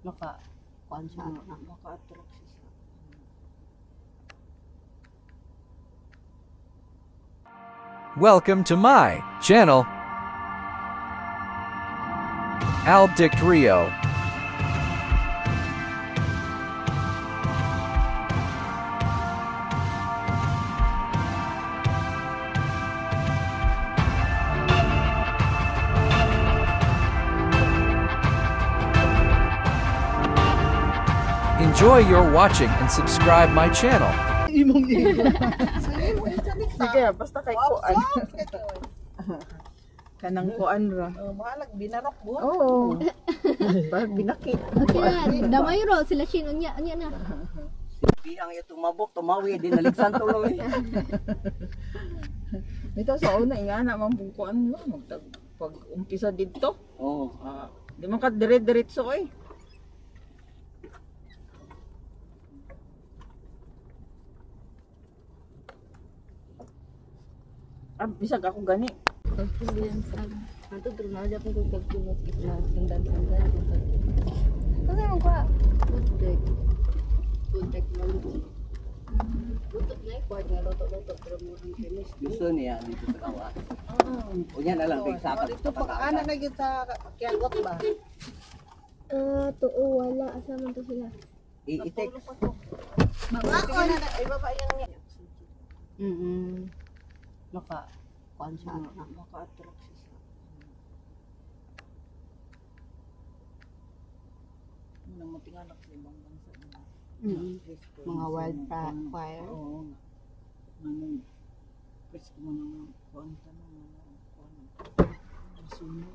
Maka-kuan siya. Maka-attract siya. Welcome to my channel, Albdict Rio. Enjoy your watching and subscribe my channel. Imong imo. Sige, basta kay kuan. Kanang kuan ra. Mahalag binarok mo. Oo. Parang binakit. Damay ro sila Shin unya na. Di ang itong mabok tumawi din naligsan tuloy. Ito sa una ingana man pung kuan mo pag umpisa didto. Oo. Di man ka dire-diretso oy. Bisag ako gani. Ato terus aja pun kau kagulot kita sendal. Kasi mo ka food technology. Luto na ikuan nga luto pero mo ang finish. Gusto niya dito sa kawa. Unya na lang big sakat. Ito pag ana na gyud sa kiagot ba? Tuo wala asa man to sila. I-take. Babaon na ay babae yang Maka-kuan siya. Maka-attract siya. Nang matinganak sa ibang bansa. Mga wildfire. Oo. Ano, pwes ko mga kuwanta na mga suno.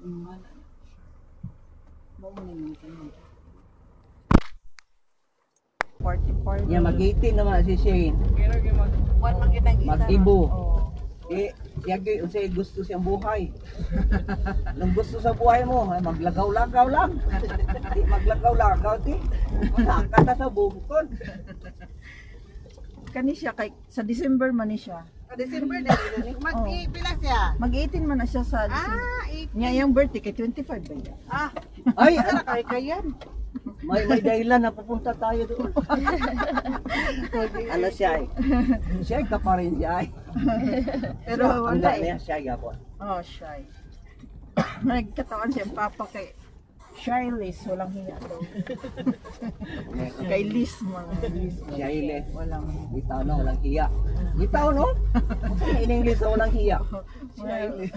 Mana. Maunin mo Party. niya mag-18 naman si Shane. One man ginang isa. Mag-ibo. Siya unsay gusto siyang buhay. Nung gusto sa buhay mo, ay maglagaw-lagaw lang. Di maglagaw-lagaw ti. Masaka na sa bukod. Kani siya kay sa December man ni siya. December na din. Mag-pila siya. Mag-18 man na siya sa December. Nya yung birthday kay 25 ba yan? Ay, Sara kay kayan. may dahilan na pupunta tayo doon. Ano siya eh? Siya ka pa rin siya eh. Pero Ang wala dami eh. siya yapon. Oh, shy. Nagkatawan siya papa kay Shyless, walang hiya daw. Kay Liz mga Liz. Shyless. Walang Bitaw na, walang hiya. Bitaw no? In English na walang hiya. Shyless.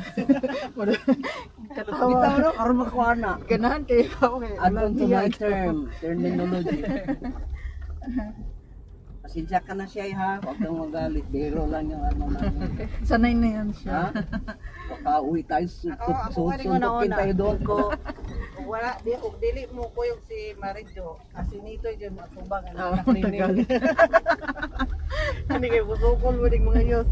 Bitaw Katawa. no? Karoon makuha na. Ganahan kayo ako kay Anon to my terminology. Pasensya ka na siya ha. Huwag kang magalit. Biro lang yung ano namin. Sanay na yan siya. Ha? Baka uwi tayo, Ako nga rin suntukin tayo doon ko. Wala di og dili mo ko yung si Marijo. Kasi nito yung matubang Oh, ang nakrinig. Ani kay busukol mo ding mga yos.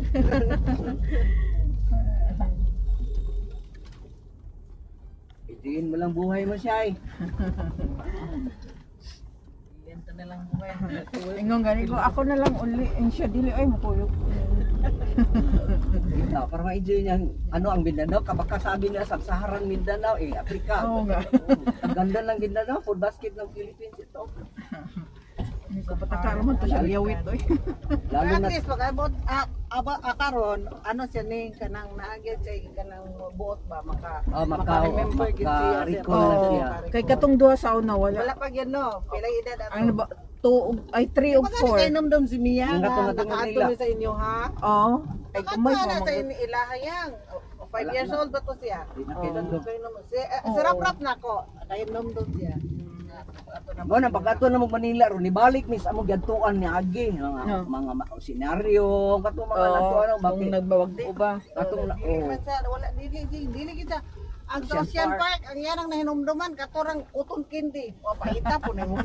Itiin mo lang buhay mo siya eh. Yan na lang buhay. Ingong gani ko ako na lang uli and siya dili ay makuyok. Bitaw, para ma-enjoy niya ano ang Mindanao. Kabaka sabi nila sa Saharan Mindanao eh, Africa. Oo nga. Ang ganda ng Mindanao, food basket ng Philippines ito. Kapatakar man to siya liyawit oy. Lalo At na least pag abot karon ano siya ni kanang naagid sa kanang buot ba maka-remember gid siya. maka-recall na siya. Kay katong duha sa una Wala wala. pa gyud no. Pila edad ato. Ano ba 2 ay 3 o Pagka kay 4. nomdom si Mia Yung nga katong nakaato nila. ni sa inyo ha. Oo. Ay kumay Kumay na pa sa ilahayang. 5 years old ba to siya? Di na kinundog. Kay nomdom. Si rap na ko. Kay nomdom siya. Ato na. Mo na pagkato na mo Manila ro ni balik mis amo gadtuan ni agi mga senaryo kato mga nato ano Kung bakit nagbawag ko ba? katong Dili man siya, wala dili kita. Ang Ocean Ocean Park. Park, ang yanang nahinumduman katorang uton kindi. O paita po nimo.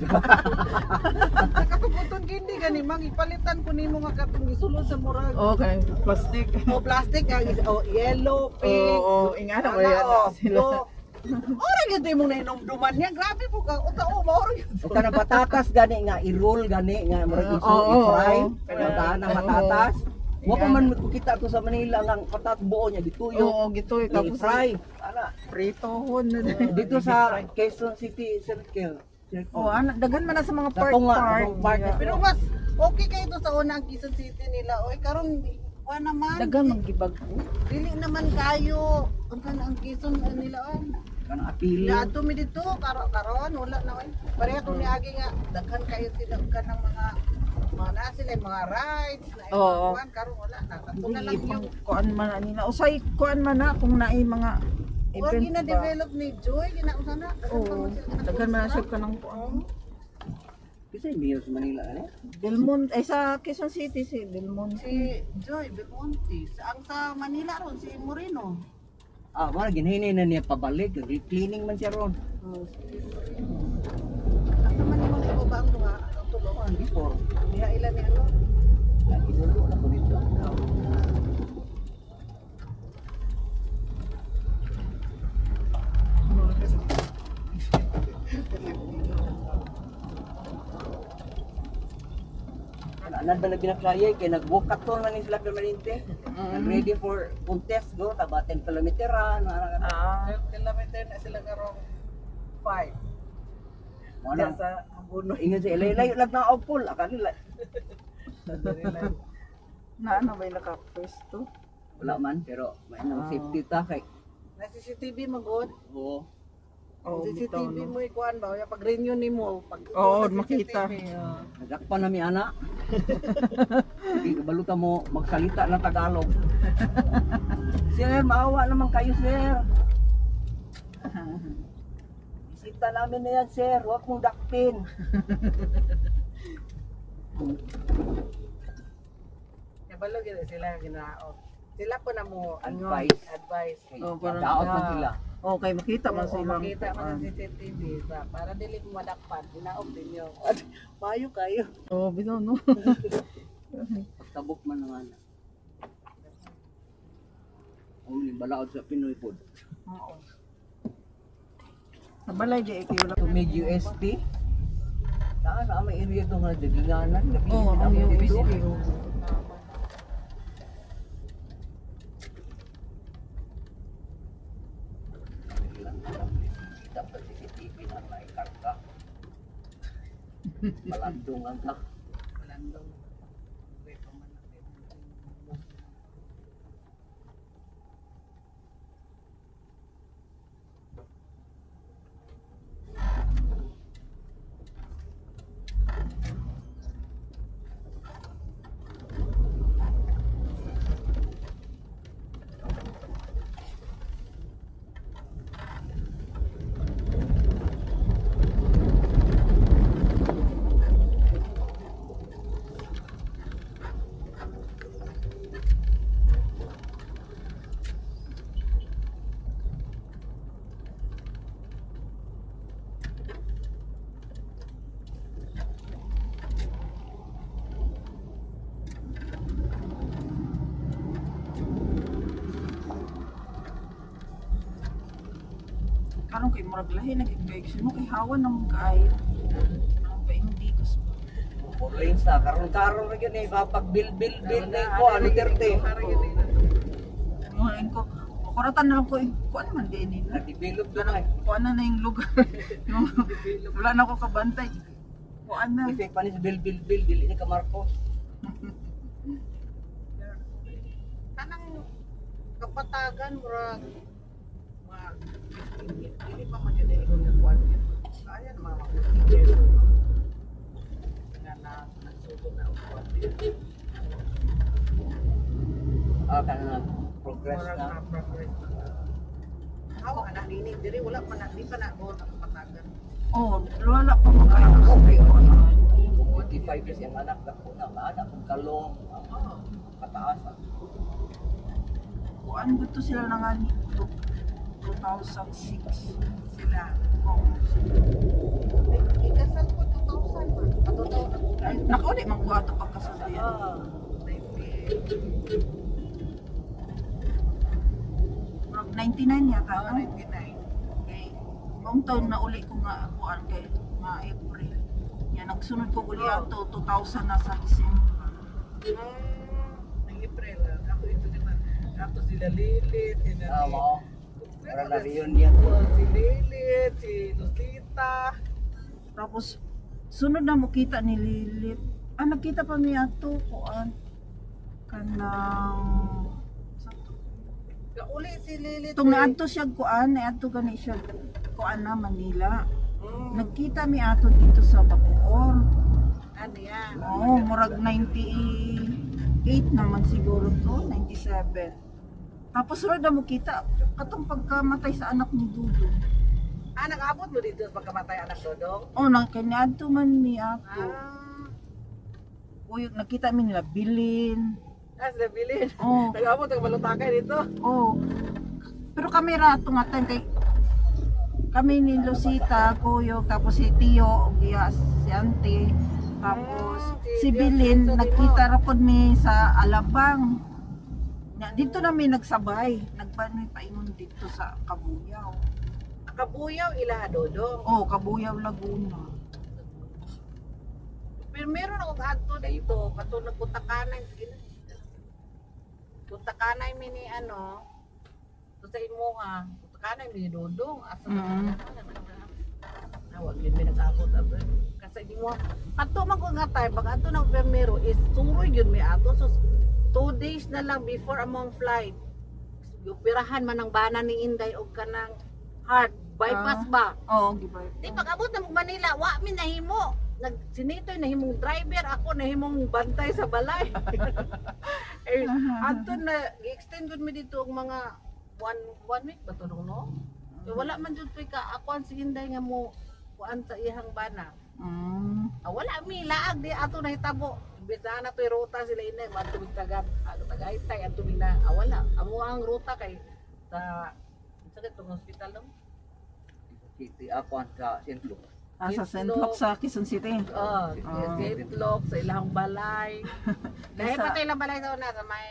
Katong uton kindi gani magipalitan ko nimo nga katong gisulod sa murag. Okay, plastic. O plastic ang yellow, pink. Oo, ingana ko wala, yan sila. Ora gyud imong nahinumduman niya. Grabe po ka. Uta maoro gyud. o kana patatas gani nga i-roll gani nga murag Oo, i-fry oo. kada na patatas Wa pa man kita to sa Manila ang patat buo niya dituyo. Oo, gito tapos I-fry. Ana. pritohon na Dito sa Quezon City Circle. Oh, anak dagan man na sa mga Dato nga, park. atong park. Yeah. Pero mas okay kayo to sa unang Quezon City nila. Oy, karon wa naman. Dagan magibag. Dili naman kayo. Ang kanang Quezon nila on. Kanang apili. Lato mi dito karon wala na oy. Pareha to ni agi nga daghan kayo sila kanang mga na sila yung mga rides na Oo. yung mga karon wala na. Kato na lang yung Kuan man na nila. Usay kuan man na kung naay mga Huwag event ba. gina-develop ni Joy, ginausan na. Oo. Dagan man na siya kanang kuan. Kasi mayor sa Manila ano? Belmont ay sa Quezon City si Belmont. Si Joy Belmonte. Ang sa Manila ron, si Moreno. Ah, wala ginhinay na niya pabalik, cleaning man siya ron. Ang sa Manila ni ba ang duha? Ang tulo. Oh, before. Diha ilan ni ano? Inulo na ko dito. Anan ba na binaklaya kay nag-walkathon man ni sila permanente. Nag-ready for contest go taba 10 kilometer Ah. Kilometer na sila karong 5. Wala Sa Abuno. ingon sa ilay lag na opol akan nila. Na ano ba naka-pwesto? Wala man pero may nang safety ta kay. Na CCTV magod. Oo. Oh, CCTV mo ikuan ba? Ya pag renew nimo pag Oo, sa makita. CCTV, oh. Nagakpan na mi ana. Hindi baluta mo magsalita ng Tagalog. Sir, maawa naman kayo, sir. Isita namin na yan, sir. Huwag mong dakpin. Kabalo gina sila ginao. Sila po na mo advice. Oh, parang- Daot man sila. Okay, makita man Oo, sila. makita man sa CCTV sa para dili mo madakpan, dinaog din yo. Mayo kayo. Oh, bitaw no. Pagtabok man ng ana. Uli balaod sa Pinoy pod. Oo. Sa balay di kayo To mid UST. Saan na may area doon nga daginganan. Oh, ang UST. Dapat CCTV na may karga. Malandungan ka. Landong. Wait pa man. Karon kay murag lahi na kay mo kay hawan nang kaayo. Ang paindi ko. Four lanes na. Karon-karon na yun eh. Kapag bil na ko. Ano 30. Ngayon ko, kuratan na lang ko kuan man din ni. Nag-develop doon ay. Kuan na yung lugar. Wala na ako kabantay. Kuan na. Effect pa ni sa bil. Dili ni ka Marcos. Kanang kapatagan murag hindi pa man yun yung kuan. Kaya naman ako. Na nagsugod na ako. Ka na progress Murag na. na progress na. Hawa anak nini diri wala pa na di pa na go na kapatagan. Oh, wala pa mo kayo. Okay. 45 years yung anak na po na. Anak kong kalong. Pataas. Kuan dito sila na nga ni 2006 Sila. oh. Ikasal ko 2000 man. Patuto. Nako di man ko ato pagkasalayan. Ah, maybe. 99 yata Ah, no? 99. Okay. Buong taon na uli ko nga kuan kay mga April. Yan nagsunod ko uli ato 2000 na sa December. Nang April Ato sila Lilit, sila mo. Para na reunion. si Lilit, si Lucita. Tapos sunod na mo kita ni Lilit. Nakita pa mi ato kuan kanang Kauli si Lilit. tung naadto siya kuan, naadto gani siya kuan na Manila. Nagkita mi ato dito sa Bacoor. Ano yan? Oo, murag 98 naman siguro to, 97. Tapos sunod na mo kita katong pagkamatay sa anak ni Dudo. Nag-abot mo dito pagkamatay anak Dodong? Oh, kaniadto man mi ako. Uy, nakita mi nila Bilin. Sila Bilin. Oh. Nag-abot ang malutakay dito. Oh. Pero kami rato nga time kay kami ni Lucita, Kuyo, tapos si Tio, si Auntie, tapos si Bilin, nagkita ra pod mi sa Alabang. Dito namin nagsabay, nagpanoy paingon dito sa Kabuyaw. Kabuyaw ila Dodong. Oh, Kabuyaw, Laguna. Pero meron akong adto dito, katulad punta kanay. Punta kanay mi ni ano, sa Imuha. Punta kanay mi ni Dodong. Asa wag din mi nag-abot kasi Imuha. Ato man ko nga tayo, pag ato ng Primero is suroy yun mi ato. So 2 days na lang before among flight. Upirahan man ang bana ni Inday og kanang heart bypass ba? Oo, gibay. Di pag-abot ng Manila, wa mi nahimo. Sinitoy nahimong driver, ako nahimong bantay sa balay. Ato na gi-extend gud mi dito og mga 1 week ba to no? Wala man jud ka ako si Hinday nga mo kuan sa iyang bana. Wala mi laag di ato nahitabo. Imbes na to'y ruta sila inay matubig tagat. Tagaytay ang tubig na wala. Amo ang ruta kay sa itong hospital no? Ako sa Sentlo. Sa St. Luke sa Quezon City. St. sa ilang balay. Dahil Sa- pa tayo ilang balay sa una sa may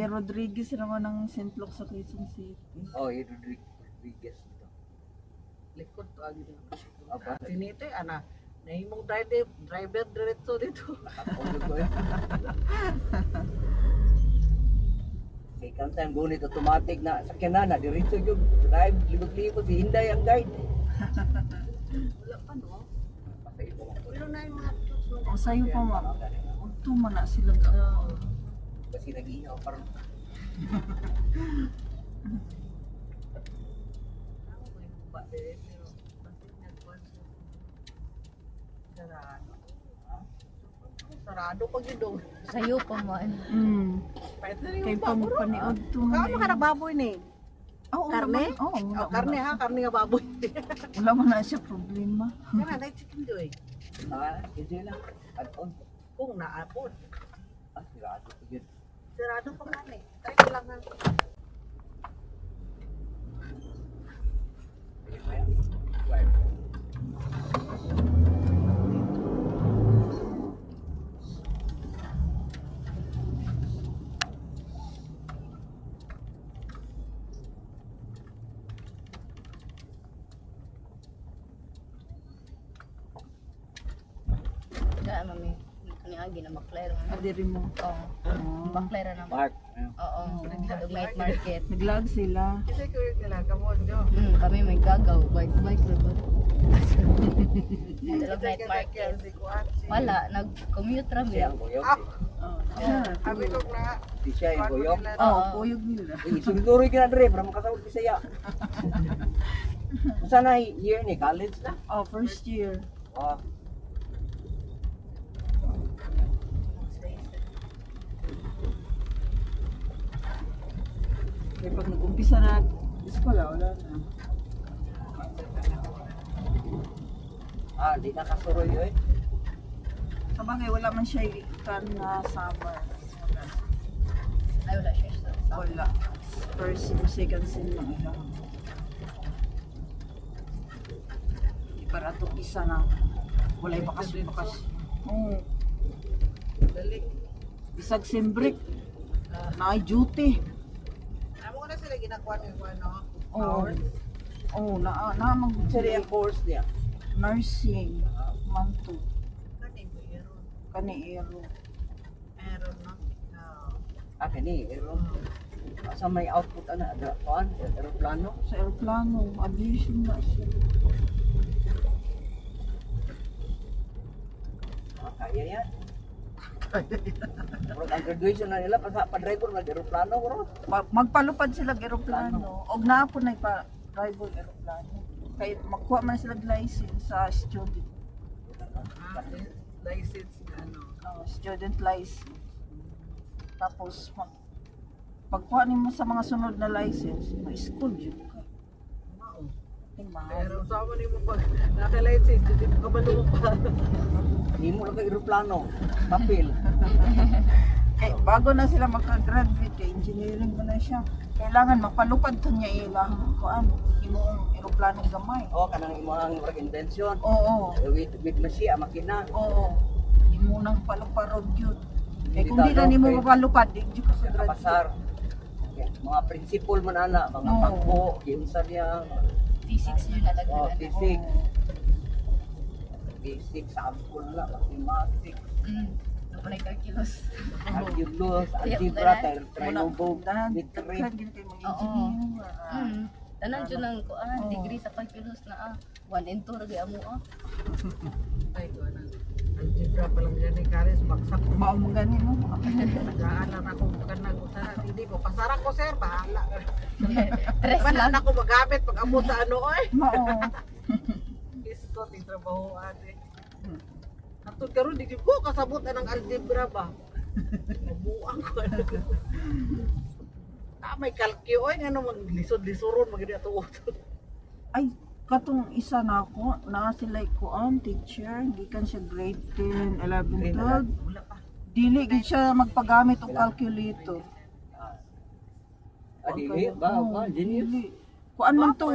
Rodriguez naman ng St. Luke sa Quezon City. Oh, Rodriguez ito. likod to agi dito. Apa? Sinito ana nahimong driver diretso dito. Ako ko eh. Kay kantang gunit automatic na sakyanan na diretso yung drive libot-libot si Hinday ang guide. Wala pa no. Pero na yung mga trucks mo. O sa'yo pa ma. Ito man na sila. Kasi nag-ihaw parang Sarado pag yun. Sa'yo pa man. Kay paniod to. Kano ka nagbaboy ni? Oo, Karne? Oo, Karne ha, karne nga baboy. wala man na siya problema. Kaya na chicken joy. hindi lang. Add-on. Kung naapod. Sirado ko yun. Sarado pa man eh. Try ko lang nga. Kaya mami, ano nga ginamakler mo. Adiri mo. Oo. Makler na naman. Mark. Oo. Night market. Naglag sila. Kasi ko yung nilagamo'n nyo. Kami may gagaw. Bike na ba? Night market. Wala, nag-commute rami. Siya ang buyog. Sabi ko na. Di siya yung buyog. Oo, puyog nila. Sugituroy ka na dre para makasawag ka saya. Sana year ni college na. Oh, first year. Oh. Kaya pag nag-umpisa na eskwela, wala na. Di na kasuroy yun. Sabagay, wala man siya ikan na summer. Ay, wala siya sa Wala. First or second sem lang ilang. Para ito isa na. Wala'y bakas-bakas. Oo. Dali. Isag sem break. Na duty. Amo ko na sila ginakuha ng ano. Oo. Oo, na mag Sari ang course niya. nursing. Manto. Kani mo yun. Kaniero. Meron no. Kani, pero Sa may output ana ada kuan eroplano. Sa aeroplano, aviation na siya. Kaya yan. Pero ang graduation na nila pa-driver ng eroplano bro. Magpalupad sila ng aeroplano. Og naa po na driver aeroplano. Kay magkuha man sila license sa student. License ano. Student license. Tapos pagkuha nimo sa mga sunod na license, ma-school jud ka. Mao. Ay, mahal. Pero sa mo nimo pag naka-license dito ka ba pa? Hindi mo lang kay eroplano. Papel. Kay bago na sila makagraduate kay engineering mo na siya. Kailangan mapalupad to niya ilang kuan imong eroplano gamay. Oh, kanang imong work invention. Oo. With machine, makina. Oo. Imo nang paluparod yun. Kay kung Hindi di na ka, nimo okay. mapalupad, di jud ka sa Sa graduate. pasar. Mga principle man ana, mga Oo. pagbo, giunsa niya. Physics yun na Oh, nagkaroon. physics. Physics, sample na, mathematics, Ano pa na calculus? calculus, Kaya algebra, wala. trilogy, Daghan geometry. gyud kay mga Oo. engineer. Tanan dyan ang degree sa calculus na 1 and 2 ragi amo Ay ko na. Algebra pa lang yan ni Karis baksak ko. Mao mo gani no. Nag-aaral ako kanang utara. Hindi ko pasara ko sir, bahala. Tres Wala lang. na ako magamit pag abot sa ano oy. Mao. Isko ti trabaho ate. Atod karon di ko kasabot ang algebra ba. Nabuang ko. May kalkyo oy ngano mag lisod-lisoron magdi ato. Ay, katong isa na ako, na sila kuan teacher, gikan siya grade 10, 11, 12. Wala pa. Dili gid siya magpagamit og calculator. Dili ba? Genius. Dili. Kuan man to.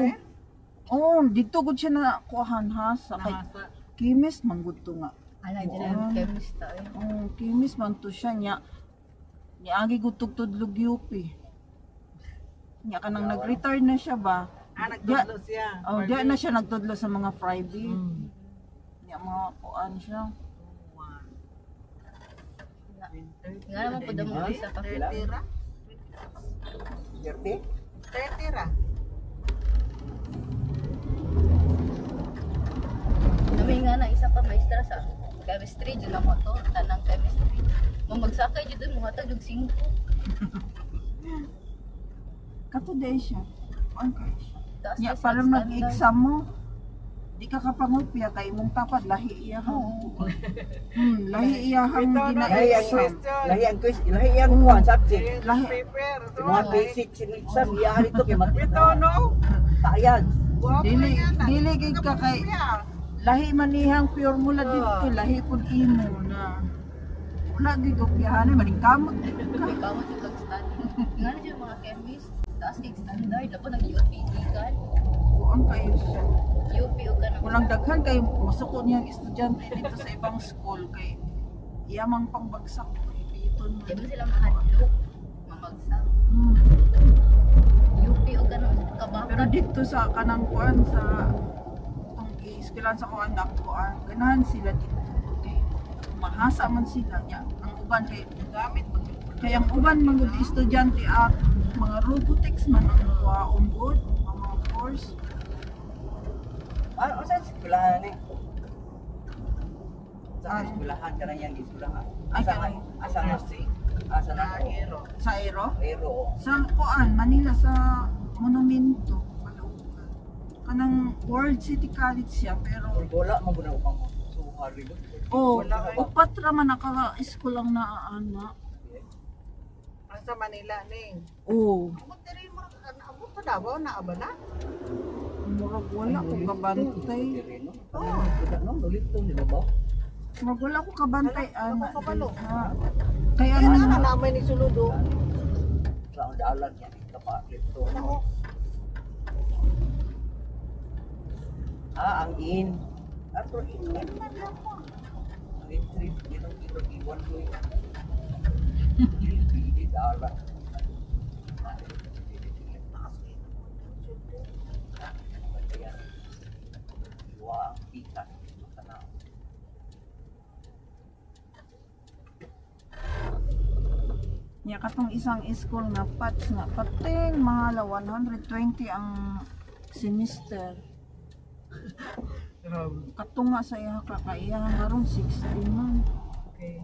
Oh, dito gud siya na kuhan ha sa kay Nasa chemist man gud to nga. Ala dyan ang chemist tayo. Oh, chemist man to siya nya. Niagi gud tugtudlog UP. Nya kanang nag-retire na siya ba? nagtudlo siya. Oh, di na siya nagtudlo sa mga private. Hmm. Nya mga kuan siya. Nga naman po damo isa ka. 30 ra? 30? 30 ra? Nami nga na isa ka maestra sa chemistry dyan ang moto, tanang chemistry. Mamagsakay dyan mo hatag yung 5. Kato day siya. Kuan kay siya. Taas Nya na sa parang standard. nag-exam mo. Di ka kapangupya kay imong tapad lahi iya ha. Lahi iya hang gina-exam. Lahi ang kuhan subject. Lahi. Paper. Mga basic exam, iyan ito kay Ito no? Science. Dili gid ka kay lahi manihang formula dito, lahi pud imo na. Wala gid kopyahan maning kamot. May kamot yung pag-study. Nga na dyan mga chemist, taas kay standard, lapo nag-UP kan. Kuan kayo siya. UP o ka naman. Walang daghan kay masuko niyang estudyante dito sa ibang school kay iyamang pangbagsak ipiton. Di mo sila mahadlok, mamagsak. UP o ka naman Pero kabakan. dito sa kanang kuan sa tong eskwelahan sa kuan ang kuan ganahan sila dito. Okay. Mahasa man sila niya. Ang uban kay gamit kay ang uban mga estudyante mga robotics man ang kuwaon good mga course. Ano sa eskwelahan eh? Sa eskwelahan ka na yan, eskwelahan. Ay, Asa kanay. asa na? Asa na? Hero. Sa Aero? Pero, Sa kuan Manila sa monumento Caloocan. Kanang World City College siya pero wala mo guna upang suhari doon. oh, Wala ba? upat ra man naka-school lang na ana. Ang sa Manila ning. Oh, Abot diri mo abot sa Davao na aba na. murag wala ko kabantay. Oh, kita no, ulit to, di ba ba? Murag wala ko kabantay ana. Ako kabalo. Kaya Ano na ano naman ni Suludo? Sa ang dalan yan, kapalit to. Ang in. Ato in man lang mo. Ang in 3, ginong iwan ko yun. Hindi dalan. Iwa ang pikas. nya Nya katong isang school nga pats nga pating mahal 120 ang semester. Katong nga sa iya kakaiyahan karon 60 man. Okay.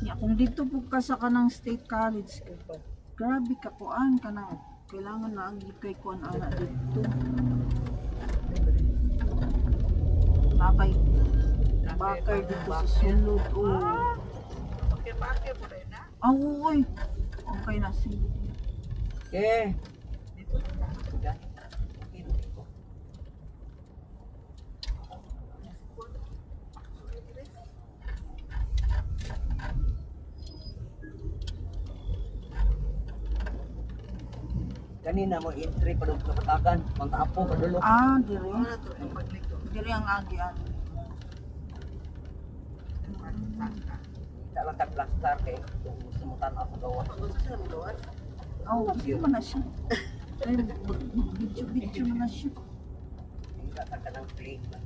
Nya kung dito po ka sa kanang state college, grabe ka kuan kanang kailangan na ang kay kuan ana dito. Bakay bakay dito sa sulod o. Bakit mo rin na? Uy. Okay na si. Eh. Kanina mo entry pa sa Patagan, Pangkaapo, Padulo. Dire. Dire ang agian. Kita lang tag-plaster kay kung gusto mo tanaw sa gawa. Gusto mo na siya. Ay, video mo na siya. Kita ka ng plate.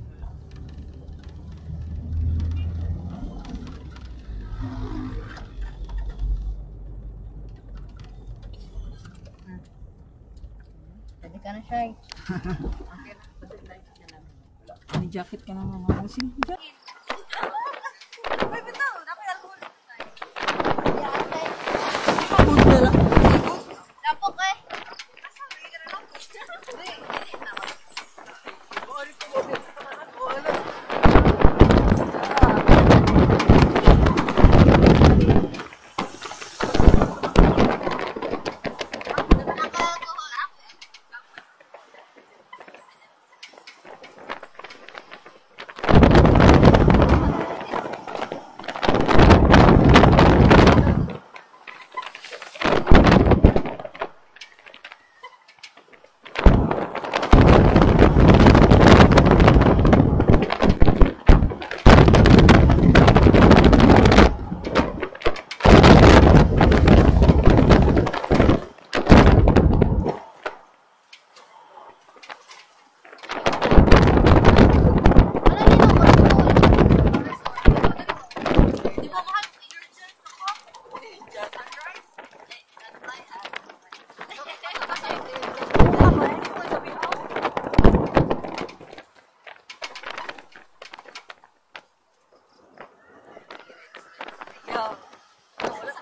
Pwede ka na siya. May jacket ka naman. Sige, jacket. Lapok eh.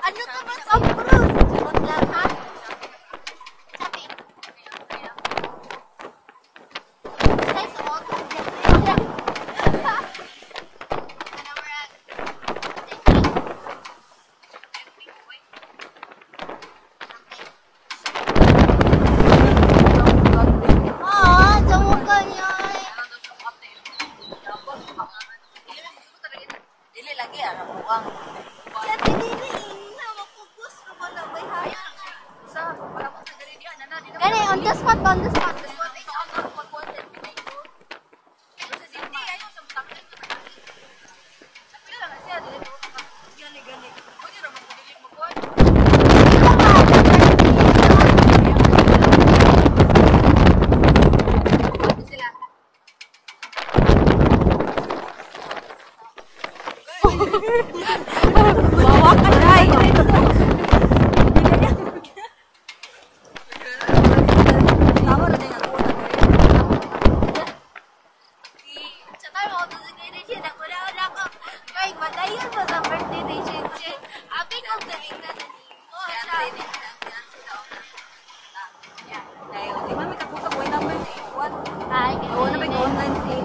Ano ka ba sa Bruce? Sunod lang ha? Sabi. Say suot. Ano we're at? Jamukan niya. Dili lagi ang buang. Siya dili na mapugus ko na bay haya. Sa wala ko sa dili diyan na dito. Kani on the spot, on the spot. Bawa ka dai. Tawar na nga ko. Sa tayo mo to sige ni siya ko na ko. Kay madayon mo sa birthday ni siya. Abi ko galing na ni. Oh, siya. Ay, di ba may kapuka ko number 1? Ay, na may online si